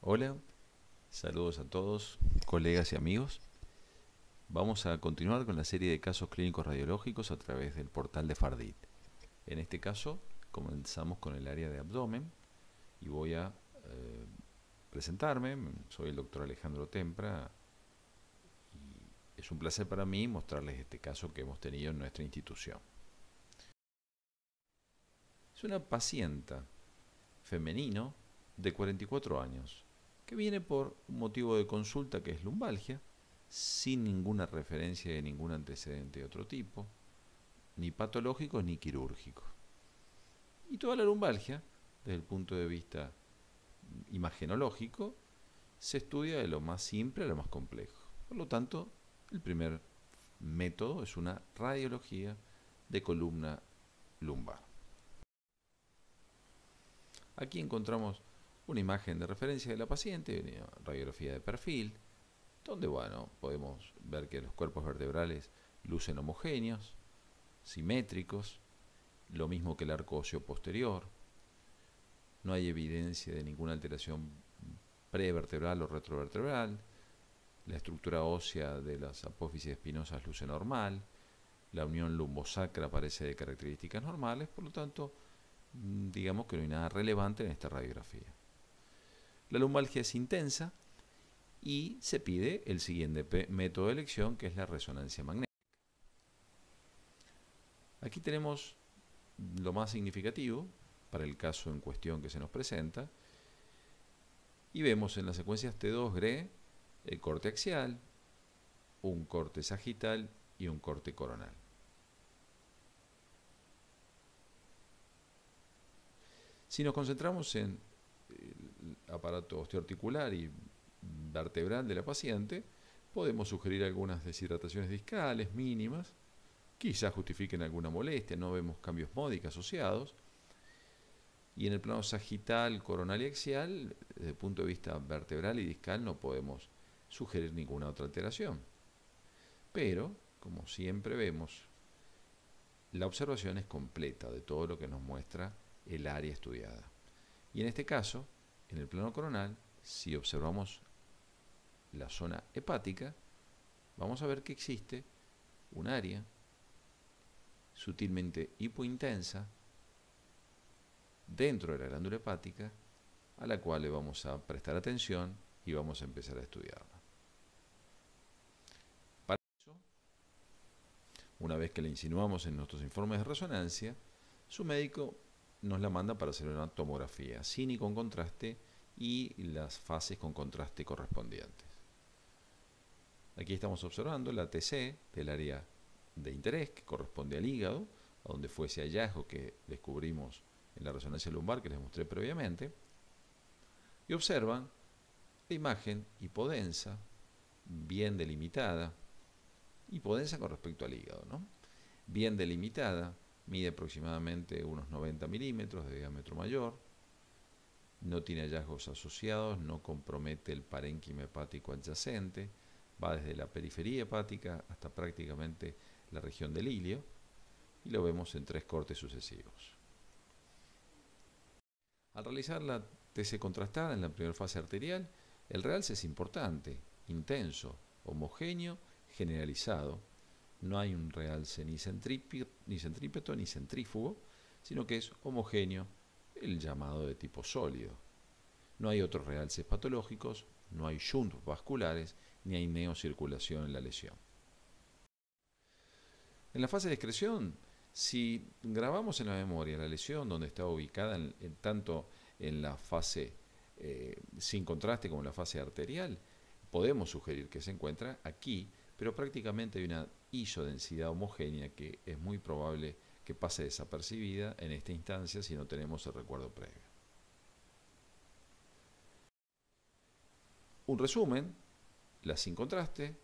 Hola, saludos a todos, colegas y amigos. Vamos a continuar con la serie de casos clínicos radiológicos a través del portal de Fardit. En este caso, comenzamos con el área de abdomen y voy a presentarme. Soy el doctor Alejandro Tempra y es un placer para mí mostrarles este caso que hemos tenido en nuestra institución. Es una paciente femenino de 44 años que viene por un motivo de consulta que es lumbalgia, sin ninguna referencia de ningún antecedente de otro tipo, ni patológico ni quirúrgico. Y toda la lumbalgia, desde el punto de vista imagenológico, se estudia de lo más simple a lo más complejo. Por lo tanto, el primer método es una radiología de columna lumbar. Aquí encontramos una imagen de referencia de la paciente, una radiografía de perfil, donde podemos ver que los cuerpos vertebrales lucen homogéneos, simétricos, lo mismo que el arco óseo posterior. No hay evidencia de ninguna alteración prevertebral o retrovertebral. La estructura ósea de las apófisis espinosas luce normal. La unión lumbosacra parece de características normales, por lo tanto, digamos que no hay nada relevante en esta radiografía. La lumbalgia es intensa y se pide el siguiente método de elección, que es la resonancia magnética. Aquí tenemos lo más significativo para el caso en cuestión que se nos presenta, y vemos en las secuencias T2-GRE el corte axial, un corte sagital y un corte coronal. Si nos concentramos en el aparato osteoarticular y vertebral de la paciente, podemos sugerir algunas deshidrataciones discales mínimas, quizás justifiquen alguna molestia, no vemos cambios módicos asociados. Y en el plano sagital, coronal y axial, desde el punto de vista vertebral y discal, no podemos sugerir ninguna otra alteración. Pero, como siempre vemos, la observación es completa de todo lo que nos muestra el área estudiada. Y en este caso, en el plano coronal, si observamos la zona hepática, vamos a ver que existe un área sutilmente hipointensa dentro de la glándula hepática, a la cual le vamos a prestar atención y vamos a empezar a estudiarla. Para eso, una vez que la insinuamos en nuestros informes de resonancia, su médico nos la manda para hacer una tomografía sin y con contraste y las fases con contraste correspondientes. Aquí estamos observando la TC del área de interés que corresponde al hígado, a donde fue ese hallazgo que descubrimos en la resonancia lumbar que les mostré previamente, y observan la imagen hipodensa, bien delimitada, hipodensa con respecto al hígado, ¿no? Bien delimitada, mide aproximadamente unos 90 milímetros de diámetro mayor, no tiene hallazgos asociados, no compromete el parénquima hepático adyacente, va desde la periferia hepática hasta prácticamente la región del ilio, y lo vemos en 3 cortes sucesivos. Al realizar la TC contrastada en la primera fase arterial, el realce es importante, intenso, homogéneo, generalizado. No hay un realce ni centrípeto ni centrífugo, sino que es homogéneo, el llamado de tipo sólido. No hay otros realces patológicos, no hay shunts vasculares, ni hay neocirculación en la lesión. En la fase de excreción, si grabamos en la memoria la lesión donde está ubicada tanto en la fase sin contraste como en la fase arterial, podemos sugerir que se encuentra aquí, pero prácticamente hay una isodensidad homogénea que es muy probable que pase desapercibida en esta instancia si no tenemos el recuerdo previo. Un resumen: la sin contraste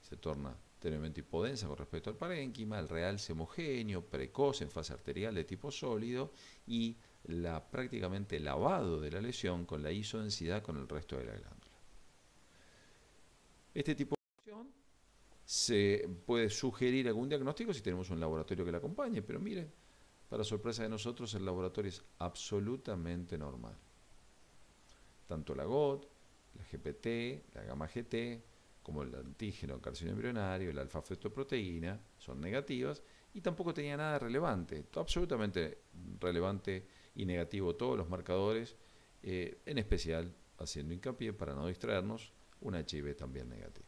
se torna tenuemente hipodensa con respecto al parénquima, el realce homogéneo, precoz en fase arterial de tipo sólido y prácticamente lavado de la lesión con la isodensidad con el resto de la glándula. Este tipo de lesión se puede sugerir algún diagnóstico si tenemos un laboratorio que la acompañe, pero miren, para sorpresa de nosotros, el laboratorio es absolutamente normal. tanto la GOT, la GPT, la gamma GT, como el antígeno carcinoembrionario, la alfa-fetoproteína, son negativas, y tampoco tenía nada relevante, absolutamente relevante y negativo todos los marcadores, en especial, haciendo hincapié para no distraernos, un HIV también negativo.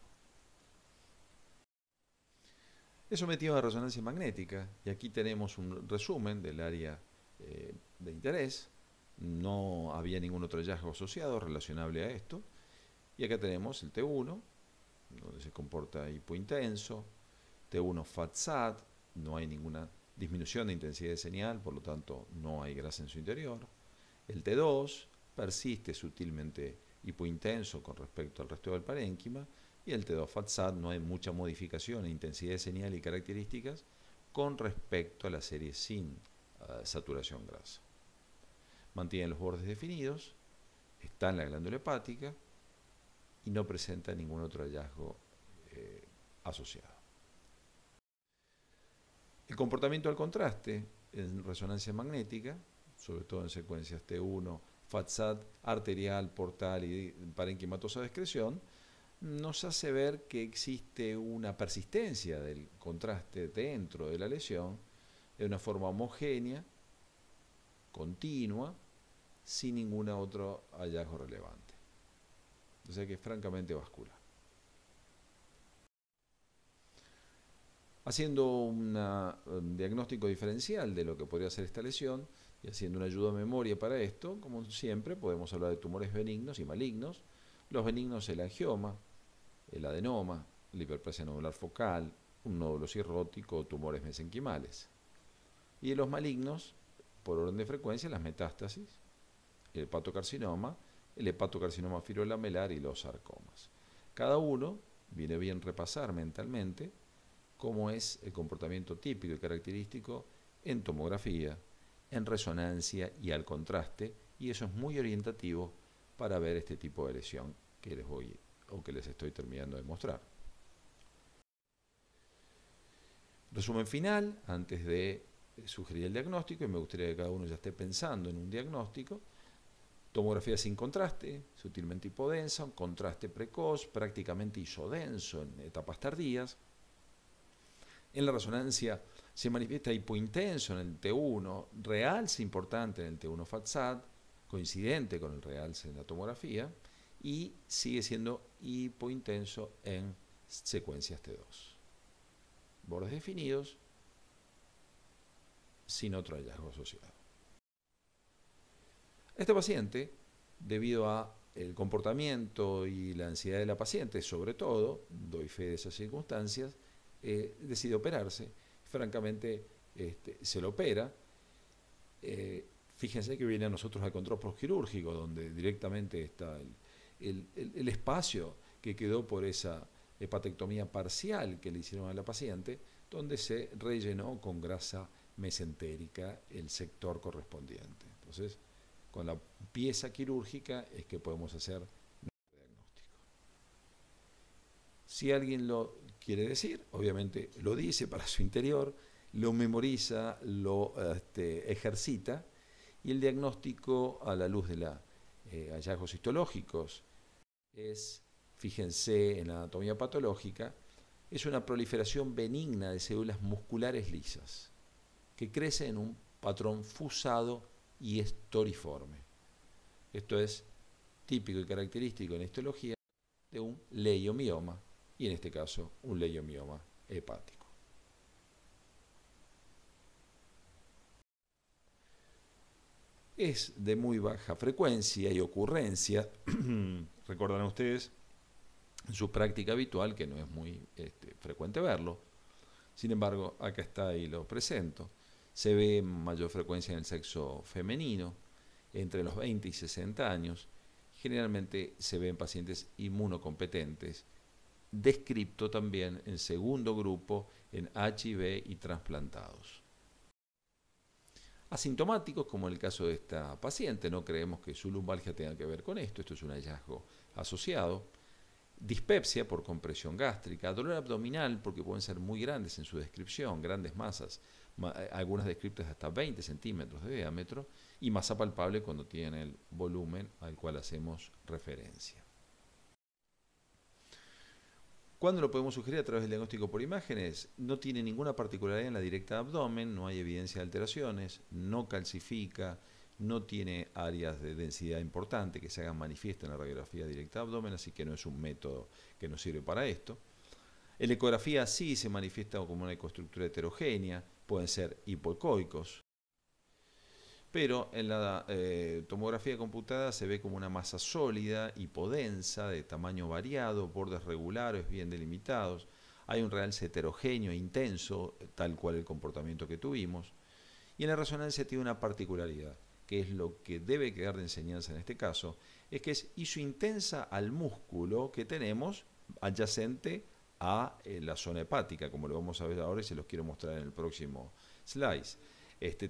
Es sometido a resonancia magnética, y aquí tenemos un resumen del área de interés. No había ningún otro hallazgo asociado relacionable a esto, y acá tenemos el T1, donde se comporta hipointenso, T1 FAT-SAT, no hay ninguna disminución de intensidad de señal, por lo tanto no hay grasa en su interior. El T2 persiste sutilmente hipointenso con respecto al resto del parénquima, y el T2 FAT-SAT no hay mucha modificación en intensidad de señal y características con respecto a la serie sin saturación grasa. Mantiene los bordes definidos, está en la glándula hepática y no presenta ningún otro hallazgo asociado. El comportamiento al contraste en resonancia magnética, sobre todo en secuencias T1, FAT-SAT, arterial, portal y parenquimatosa de excreción, nos hace ver que existe una persistencia del contraste dentro de la lesión de una forma homogénea, continua, sin ningún otro hallazgo relevante. O sea que es francamente vascular. Haciendo un diagnóstico diferencial de lo que podría ser esta lesión y haciendo una ayuda a memoria para esto, como siempre, podemos hablar de tumores benignos y malignos. Los benignos, el angioma, el adenoma, la hiperplasia nodular focal, un nódulo cirrótico, tumores mesenquimales. Y de los malignos, por orden de frecuencia, las metástasis, el hepatocarcinoma fibrolamelar y los sarcomas. Cada uno viene bien repasar mentalmente cómo es el comportamiento típico y característico en tomografía, en resonancia y al contraste, y eso es muy orientativo para ver este tipo de lesión que les estoy terminando de mostrar. Resumen final, antes de sugerir el diagnóstico, y me gustaría que cada uno ya esté pensando en un diagnóstico. Tomografía sin contraste, sutilmente hipodensa, un contraste precoz, prácticamente isodenso en etapas tardías. En la resonancia se manifiesta hipointenso en el T1, realce importante en el T1 FAT-SAT, coincidente con el realce en la tomografía, y sigue siendo hipointenso en secuencias T2. Bordes definidos, sin otro hallazgo asociado. Este paciente, debido a el comportamiento y la ansiedad de la paciente, sobre todo, doy fe de esas circunstancias, decide operarse. Francamente, se lo opera. Fíjense que viene a nosotros al control postquirúrgico, donde directamente está el espacio que quedó por esa hepatectomía parcial que le hicieron a la paciente, donde se rellenó con grasa mesentérica el sector correspondiente. Entonces, con la pieza quirúrgica es que podemos hacer nuestro diagnóstico. Si alguien lo quiere decir, obviamente lo dice para su interior, lo memoriza, lo ejercita, y el diagnóstico a la luz de los hallazgos histológicos es, fíjense en la anatomía patológica, es una proliferación benigna de células musculares lisas que crece en un patrón fusado y estoriforme. Esto es típico y característico en histología de un leiomioma, y en este caso un leiomioma hepático. Es de muy baja frecuencia y ocurrencia, recordarán ustedes en su práctica habitual que no es muy frecuente verlo. Sin embargo, acá está y lo presento. Se ve mayor frecuencia en el sexo femenino, entre los 20 y 60 años. Generalmente se ve en pacientes inmunocompetentes. Descripto también en segundo grupo en HIV y trasplantados. Asintomáticos, como en el caso de esta paciente, no creemos que su lumbalgia tenga que ver con esto. Esto es un hallazgo asociado. Dispepsia por compresión gástrica, dolor abdominal porque pueden ser muy grandes en su descripción, grandes masas, algunas descritas hasta 20 centímetros de diámetro, y masa palpable cuando tienen el volumen al cual hacemos referencia. ¿Cuándo lo podemos sugerir? A través del diagnóstico por imágenes. No tiene ninguna particularidad en la directa de abdomen, no hay evidencia de alteraciones, no calcifica, no tiene áreas de densidad importante que se hagan manifiestas en la radiografía directa de abdomen, así que no es un método que nos sirve para esto. En la ecografía sí se manifiesta como una ecoestructura heterogénea, pueden ser hipoecoicos, pero en la tomografía computada se ve como una masa sólida, hipodensa, de tamaño variado, bordes regulares, bien delimitados. Hay un realce heterogéneo e intenso, tal cual el comportamiento que tuvimos. Y en la resonancia tiene una particularidad, que es lo que debe quedar de enseñanza en este caso, es que es isointensa al músculo que tenemos adyacente a la zona hepática, como lo vamos a ver ahora y se los quiero mostrar en el próximo slide.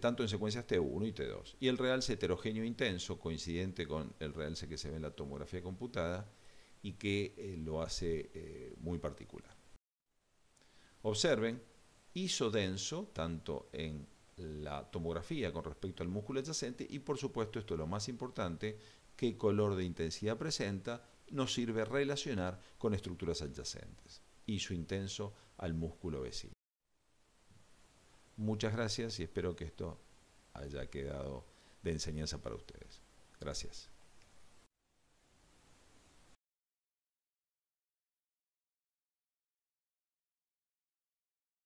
Tanto en secuencias T1 y T2. Y el realce heterogéneo intenso, coincidente con el realce que se ve en la tomografía computada y que lo hace muy particular. Observen, isodenso, tanto en la tomografía con respecto al músculo adyacente y por supuesto, esto es lo más importante, qué color de intensidad presenta, nos sirve relacionar con estructuras adyacentes. Isointenso al músculo vecino. Muchas gracias y espero que esto haya quedado de enseñanza para ustedes. Gracias.